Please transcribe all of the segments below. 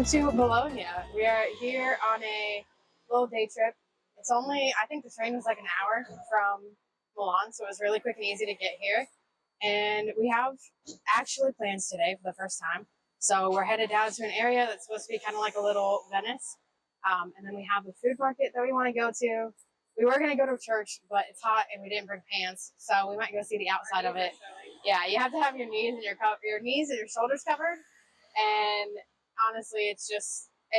to Bologna. We are here on a little day trip. It's only, I think the train was like an hour from Milan, so it was really quick and easy to get here. And we have actually plans today for the first time. So we're headed down to an area that's supposed to be kind of like a little Venice. And then we have a food market that we want to go to. We were going to go to church, but it's hot and we didn't bring pants. So we might go see the outside of it. Yeah, you have to have your knees and your shoulders covered. And honestly, it's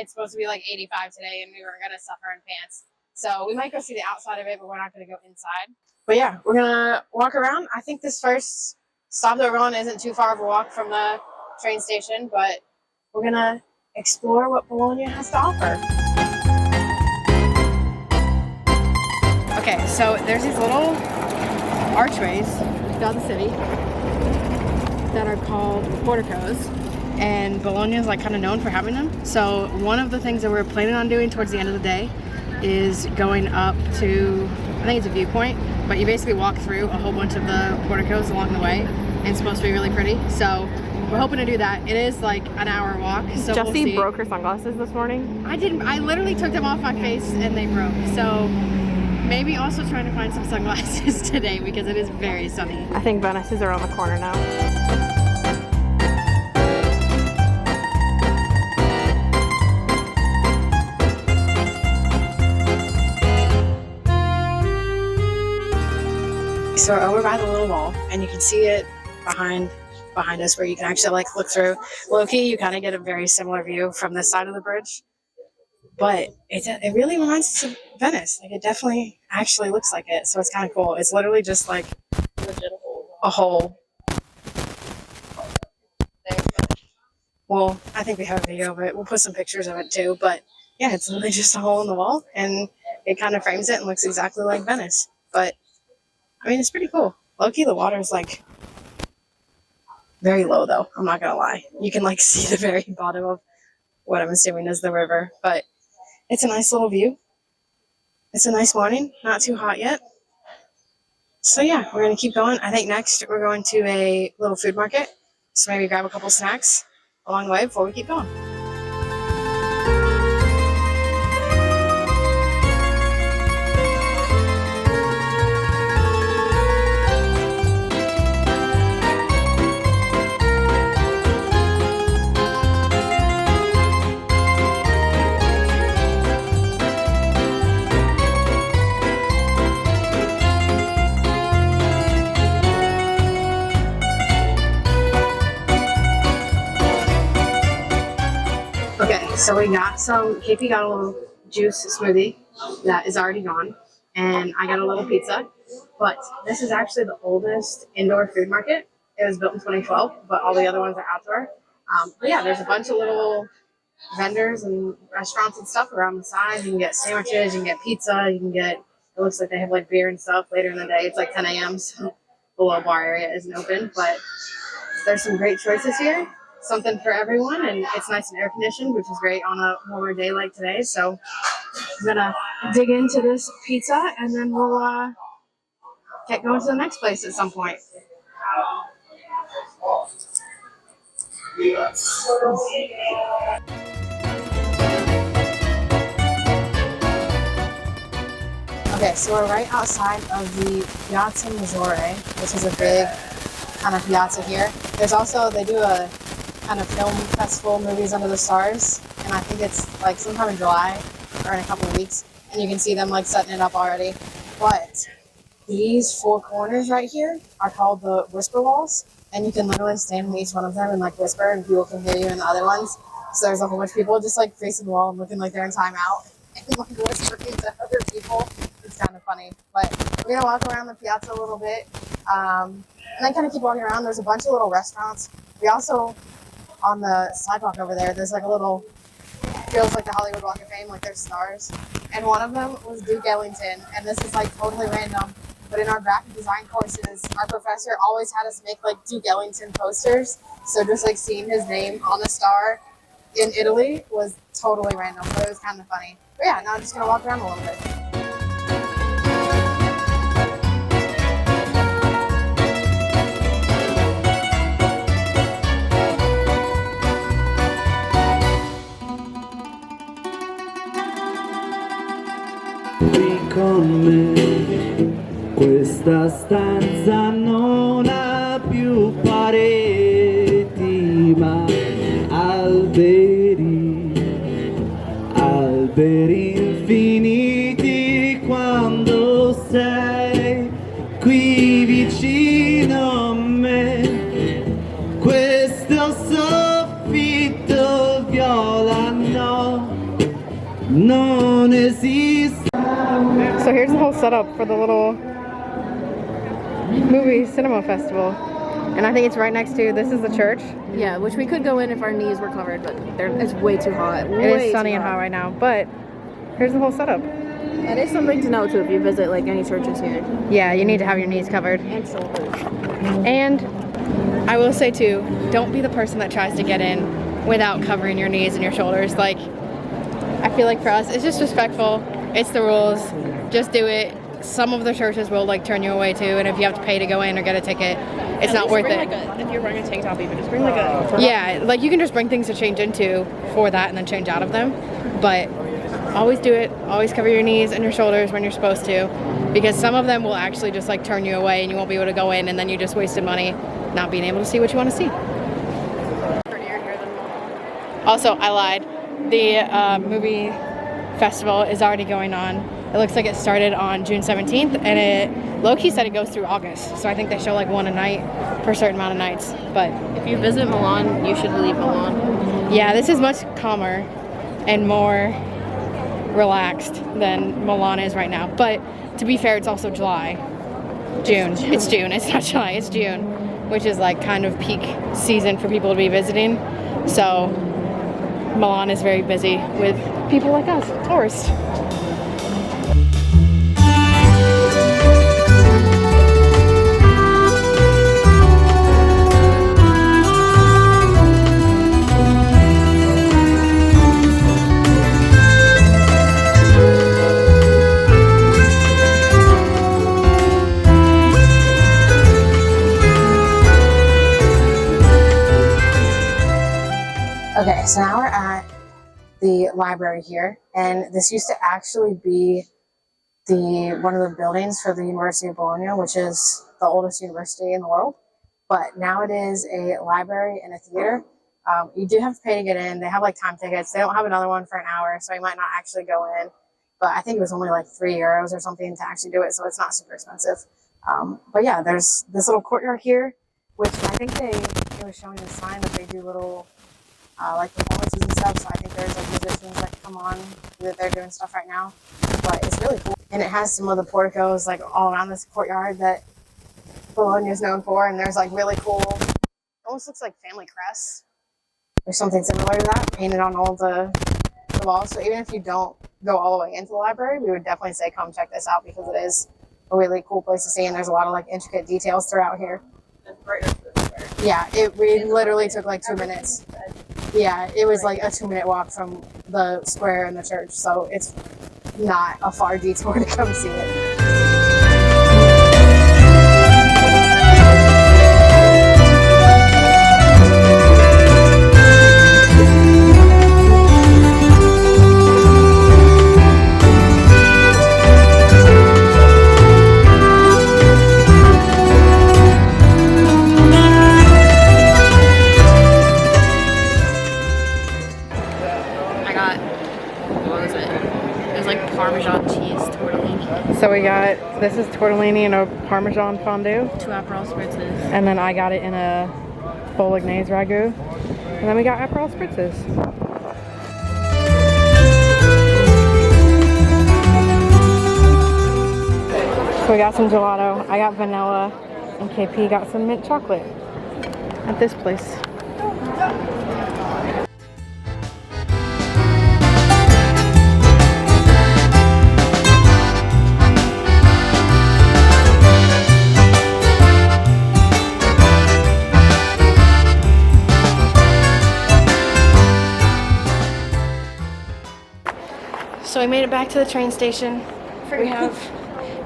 supposed to be like 85 today and we were going to suffer in pants. So we might go see the outside of it, but we're not going to go inside. But yeah, we're going to walk around. I think this first stop that we're on isn't too far of a walk from the train station, but we're going to explore what Bologna has to offer. Okay, so there's these little archways throughout the city that are called porticoes, and Bologna is like kind of known for having them. So one of the things that we're planning on doing towards the end of the day is going up to, I think it's a viewpoint, but you basically walk through a whole bunch of the porticos along the way, and it's supposed to be really pretty. So we're hoping to do that. It is like an hour walk. So Jessie broke her sunglasses this morning. I literally took them off my face and they broke. So maybe also trying to find some sunglasses today because it is very sunny. I think Venice is around the corner now. So we're over by the little wall, and you can see it behind us, where you can actually like look through. Low-key, you kind of get a very similar view from this side of the bridge, but it really reminds us of Venice. Like, it definitely actually looks like it, so it's kind of cool. It's literally just like a hole. Well, I think we have a video of it. We'll put some pictures of it too, but yeah, it's literally just a hole in the wall, and it kind of frames it and looks exactly like Venice. But I mean, it's pretty cool. Low-key, the water is like very low, though. I'm not gonna lie. You can like see the very bottom of what I'm assuming is the river, but it's a nice little view. It's a nice morning, not too hot yet. So yeah, we're gonna keep going. I think next we're going to a little food market, so maybe grab a couple snacks along the way before we keep going. So we got KP got a little juice smoothie that is already gone, and I got a little pizza. But this is actually the oldest indoor food market. It was built in 2012, but all the other ones are outdoor. But yeah, there's a bunch of little vendors and restaurants and stuff around the side. You can get sandwiches, you can get pizza, you can get, it looks like they have like beer and stuff later in the day. It's like 10 a.m., so the little bar area isn't open, but there's some great choices here. Something for everyone, and it's nice and air conditioned, which is great on a warmer day like today. So I'm gonna dig into this pizza, and then we'll get going to the next place at some point. Okay, so we're right outside of the Piazza Maggiore, which is a big kind of piazza here. There's also, they do a kind of film festival, Movies Under the Stars, and I think it's like sometime in July or in a couple of weeks, and you can see them like setting it up already. But these four corners right here are called the whisper walls, and you can literally stand in each one of them and like whisper, and people can hear you in the other ones. So there's a whole bunch of people just like facing the wall and looking like they're in timeout and like whispering to other people. It's kind of funny. But we're gonna walk around the piazza a little bit, and then kind of keep walking around. There's a bunch of little restaurants. We also, on the sidewalk over there's like a little, feels like the Hollywood Walk of Fame, like there's stars. And one of them was Duke Ellington, and this is like totally random, but in our graphic design courses, our professor always had us make like Duke Ellington posters. So just like seeing his name on the star in Italy was totally random, but it was kind of funny. But yeah, now I'm just gonna walk around a little bit. con me. Questa stanza non ha più pareti ma alberi, alberi infiniti quando sei qui vicino a me. Questo soffitto viola no, non esiste. So here's the whole setup for the little movie cinema festival. And I think it's right next to, this is the church. Yeah, which we could go in if our knees were covered, but it's way too hot. It is sunny and hot right now, but here's the whole setup. That is something to know too if you visit like any churches here. Yeah, you need to have your knees covered. And shoulders. And I will say too, don't be the person that tries to get in without covering your knees and your shoulders. Like, I feel like for us, it's just respectful. It's the rules. Just do it. Some of the churches will like turn you away too, and if you have to pay to go in or get a ticket, it's not worth it. If you're wearing a tank top, even just bring like a. Yeah, like you can just bring things to change into for that and then change out of them. But always do it. Always cover your knees and your shoulders when you're supposed to, because some of them will actually just like turn you away and you won't be able to go in, and then you just wasted money not being able to see what you want to see. Also, I lied. The movie festival is already going on. It looks like it started on June 17th, and it low-key said it goes through August. So I think they show like one a night for a certain amount of nights. But If you visit Milan, you should leave Milan. yeah, this is much calmer and more relaxed than Milan is right now. But to be fair, it's also July. June. It's June. It's not July. It's June, which is like kind of peak season for people to be visiting. So Milan is very busy with people like us, tourists. Okay, so now we're at the library here, and this used to actually be one of the buildings for the University of Bologna, which is the oldest university in the world. But now it is a library and a theater. You do have to pay to get in. They have like time tickets. They don't have another one for an hour, so you might not actually go in. But I think it was only like €3 or something to actually do it, so it's not super expensive. But yeah, there's this little courtyard here, which I think it was showing a sign that they do little like performances and stuff. So I think there's like musicians that come on that they're doing stuff right now. But it's really cool, and it has some of the porticoes like all around this courtyard that Bologna is known for. And there's like really cool, almost looks like family crests or something similar to that painted on all the walls. So even if you don't go all the way into the library, we would definitely say come check this out, because it is a really cool place to see, and there's a lot of like intricate details throughout here. Yeah, we literally took like 2 minutes. Yeah, it was like a 2-minute walk from the square and the church, so it's not a far detour to come see it. So we got, this is tortellini and a Parmesan fondue. 2 Aperol spritzes. And then I got it in a Bolognese ragu. And then we got Aperol spritzes. So we got some gelato. I got vanilla, and KP got some mint chocolate at this place. So we made it back to the train station.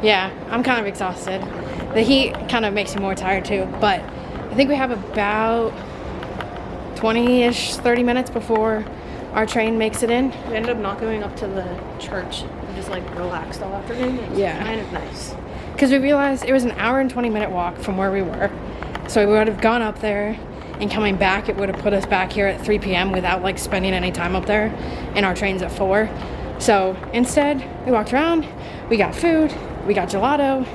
Yeah, I'm kind of exhausted. The heat kind of makes me more tired too, but I think we have about 20-ish, 30 minutes before our train makes it in. We ended up not going up to the church. We just like relaxed all afternoon. It's Yeah. kind of nice. Because we realized it was an hour and 20-minute walk from where we were. So we would have gone up there, and coming back, it would have put us back here at 3 p.m. without like spending any time up there, and our train's at 4. So instead, we walked around, we got food, we got gelato,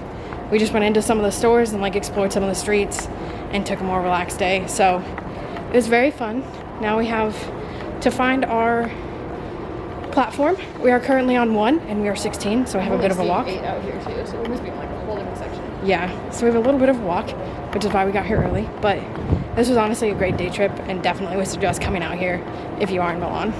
we just went into some of the stores and like explored some of the streets and took a more relaxed day. So it was very fun. Now we have to find our platform. We are currently on 1 and we are 16, so we have a bit of a walk. 8 out here too, so we must be in like a whole different section. Yeah, so we have a little bit of a walk, which is why we got here early. But this was honestly a great day trip, and definitely would suggest coming out here if you are in Milan.